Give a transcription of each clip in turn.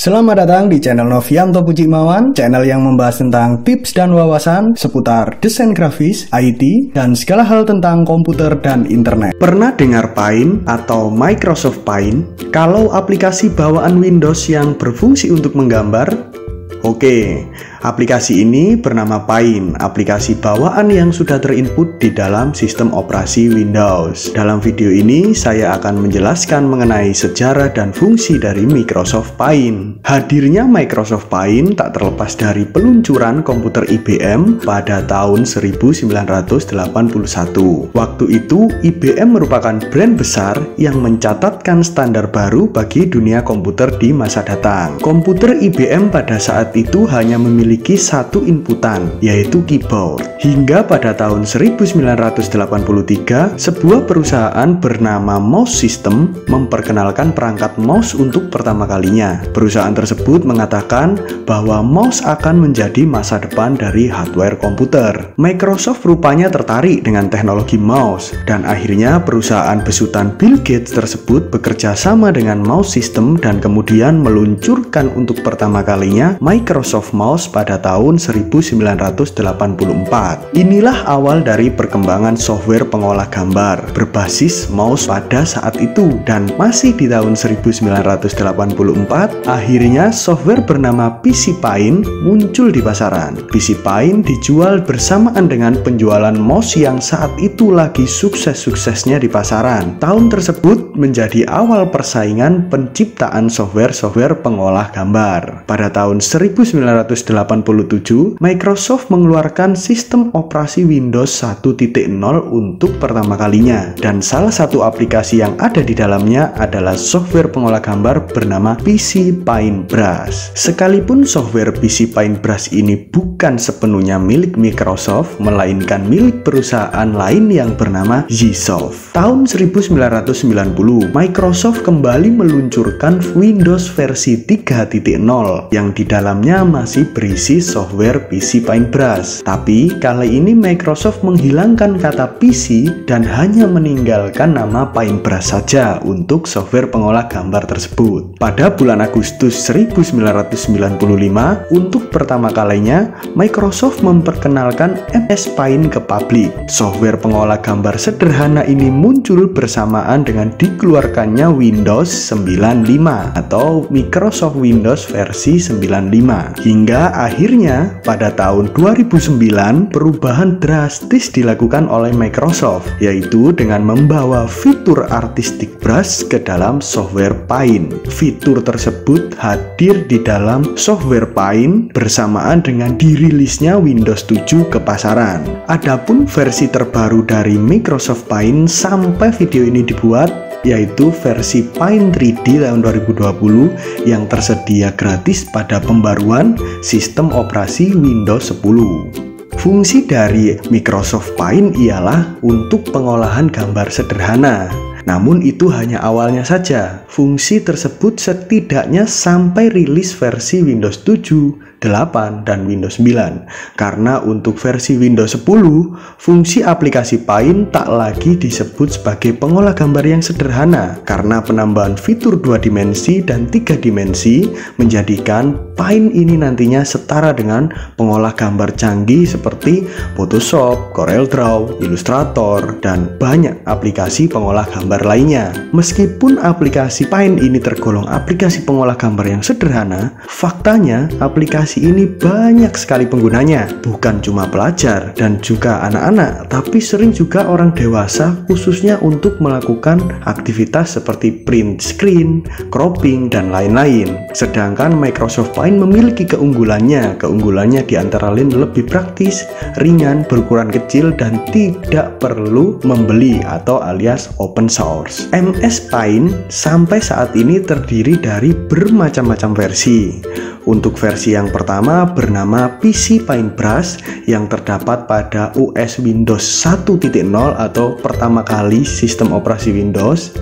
Selamat datang di channel Novianto Pujimawan, channel yang membahas tentang tips dan wawasan seputar desain grafis, IT, dan segala hal tentang komputer dan internet. Pernah dengar Paint atau Microsoft Paint? Kalau aplikasi bawaan Windows yang berfungsi untuk menggambar? Oke, aplikasi ini bernama Paint, aplikasi bawaan yang sudah terinput di dalam sistem operasi Windows. Dalam video ini, saya akan menjelaskan mengenai sejarah dan fungsi dari Microsoft Paint. Hadirnya Microsoft Paint tak terlepas dari peluncuran komputer IBM pada tahun 1981. Waktu itu, IBM merupakan brand besar yang mencatatkan standar baru bagi dunia komputer di masa datang. Komputer IBM pada saat itu hanya memiliki satu inputan, yaitu keyboard. Hingga pada tahun 1983, sebuah perusahaan bernama Mouse System memperkenalkan perangkat mouse untuk pertama kalinya. Perusahaan tersebut mengatakan bahwa mouse akan menjadi masa depan dari hardware komputer. Microsoft rupanya tertarik dengan teknologi mouse, dan akhirnya perusahaan besutan Bill Gates tersebut bekerja sama dengan Mouse System dan kemudian meluncurkan untuk pertama kalinya Microsoft Mouse pada tahun 1984. Inilah awal dari perkembangan software pengolah gambar berbasis mouse pada saat itu, dan masih di tahun 1984 akhirnya software bernama PC Paint muncul di pasaran. PC Paint dijual bersamaan dengan penjualan mouse yang saat itu lagi sukses-suksesnya di pasaran. Tahun tersebut menjadi awal persaingan penciptaan software pengolah gambar. Pada tahun 1987, Microsoft mengeluarkan sistem operasi Windows 1.0 untuk pertama kalinya, dan salah satu aplikasi yang ada di dalamnya adalah software pengolah gambar bernama PC Paintbrush. Sekalipun software PC Paintbrush ini bukan sepenuhnya milik Microsoft, melainkan milik perusahaan lain yang bernama Zsoft. Tahun 1990, Microsoft kembali meluncurkan Windows versi 3.0 yang di dalamnya masih berisi software PC Paintbrush. Tapi kali ini Microsoft menghilangkan kata PC dan hanya meninggalkan nama Paintbrush saja untuk software pengolah gambar tersebut. Pada bulan Agustus 1995, untuk pertama kalinya Microsoft memperkenalkan MS Paint ke publik. Software pengolah gambar sederhana ini muncul bersamaan dengan dikeluarkannya Windows 95 atau Microsoft Windows versi 95. Hingga akhirnya pada tahun 2009 perubahan drastis dilakukan oleh Microsoft, yaitu dengan membawa fitur artistic brush ke dalam software Paint. Fitur tersebut hadir di dalam software Paint bersamaan dengan dirilisnya Windows 7 ke pasaran. Adapun versi terbaru dari Microsoft Paint sampai video ini dibuat, yaitu versi Paint 3D tahun 2020 yang tersedia gratis pada pembaruan sistem operasi Windows 10. Fungsi dari Microsoft Paint ialah untuk pengolahan gambar sederhana. Namun itu hanya awalnya saja. Fungsi tersebut setidaknya sampai rilis versi Windows 7, 8, dan Windows 9. Karena untuk versi Windows 10, fungsi aplikasi Paint tak lagi disebut sebagai pengolah gambar yang sederhana, karena penambahan fitur 2 dimensi dan 3 dimensi menjadikan Paint ini nantinya setara dengan pengolah gambar canggih seperti Photoshop, CorelDRAW, Illustrator, dan banyak aplikasi pengolah gambar lainnya. Meskipun aplikasi Paint ini tergolong aplikasi pengolah gambar yang sederhana, faktanya aplikasi ini banyak sekali penggunanya, bukan cuma pelajar dan juga anak-anak, tapi sering juga orang dewasa, khususnya untuk melakukan aktivitas seperti print screen, cropping, dan lain-lain. Sedangkan Microsoft Paint memiliki keunggulannya di antara lain lebih praktis, ringan, berukuran kecil, dan tidak perlu membeli atau alias open source. MS Paint sampai saat ini terdiri dari bermacam-macam versi. Untuk versi yang pertama bernama PC Paintbrush yang terdapat pada OS Windows 1.0 atau pertama kali sistem operasi Windows.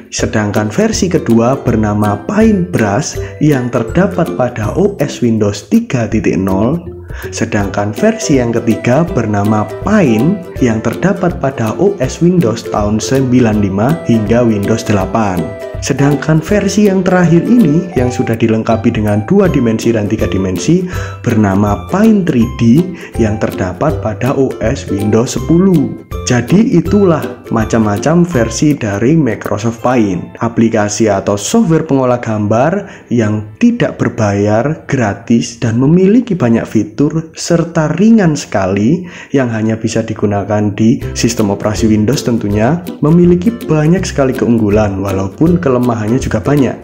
Sedangkan versi kedua bernama Paintbrush yang terdapat pada OS Windows 3.0. Sedangkan versi yang ketiga bernama Pine yang terdapat pada OS Windows tahun 95 hingga Windows 8. Sedangkan versi yang terakhir ini yang sudah dilengkapi dengan 2 dimensi dan 3 dimensi bernama Pine 3D yang terdapat pada OS Windows 10. Jadi itulah macam-macam versi dari Microsoft Paint, aplikasi atau software pengolah gambar yang tidak berbayar, gratis, dan memiliki banyak fitur serta ringan sekali yang hanya bisa digunakan di sistem operasi Windows tentunya, memiliki banyak sekali keunggulan walaupun kelemahannya juga banyak.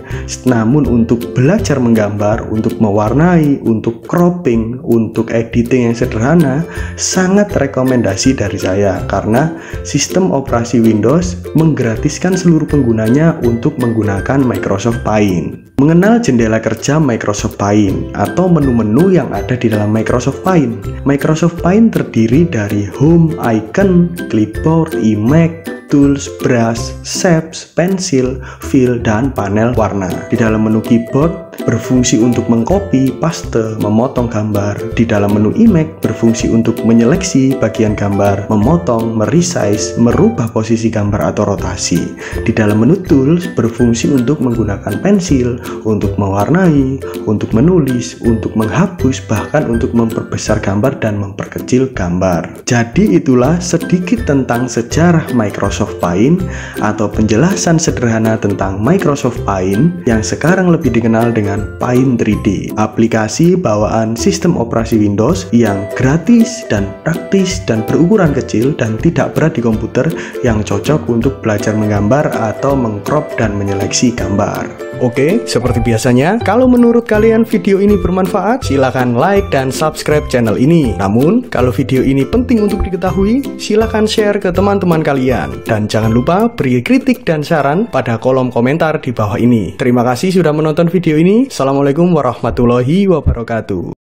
Namun untuk belajar menggambar, untuk mewarnai, untuk cropping, untuk editing yang sederhana, sangat rekomendasi dari saya karena sistem operasi Windows menggratiskan seluruh penggunanya untuk menggunakan Microsoft Paint. Mengenal jendela kerja Microsoft Paint atau menu-menu yang ada di dalam Microsoft Paint. Microsoft Paint terdiri dari Home, Icon, Clipboard, iMac, Tools, Brush, Shapes, Pensil, Fill, dan panel warna. Di dalam menu keyboard berfungsi untuk mengcopy, paste, memotong gambar. Di dalam menu iMac berfungsi untuk menyeleksi bagian gambar, memotong, meresize, merubah posisi gambar atau rotasi. Di dalam menu Tools berfungsi untuk menggunakan pensil, untuk mewarnai, untuk menulis, untuk menghapus, bahkan untuk memperbesar gambar dan memperkecil gambar. Jadi itulah sedikit tentang sejarah Microsoft Paint atau penjelasan sederhana tentang Microsoft Paint yang sekarang lebih dikenal dengan Paint 3D, aplikasi bawaan sistem operasi Windows yang gratis dan praktis dan berukuran kecil dan tidak berat di komputer, yang cocok untuk belajar menggambar atau mengcrop dan menyeleksi gambar. Oke, seperti biasanya, kalau menurut kalian video ini bermanfaat, silakan like dan subscribe channel ini. Namun, kalau video ini penting untuk diketahui, silakan share ke teman-teman kalian. Dan jangan lupa beri kritik dan saran pada kolom komentar di bawah ini. Terima kasih sudah menonton video ini. Assalamualaikum warahmatullahi wabarakatuh.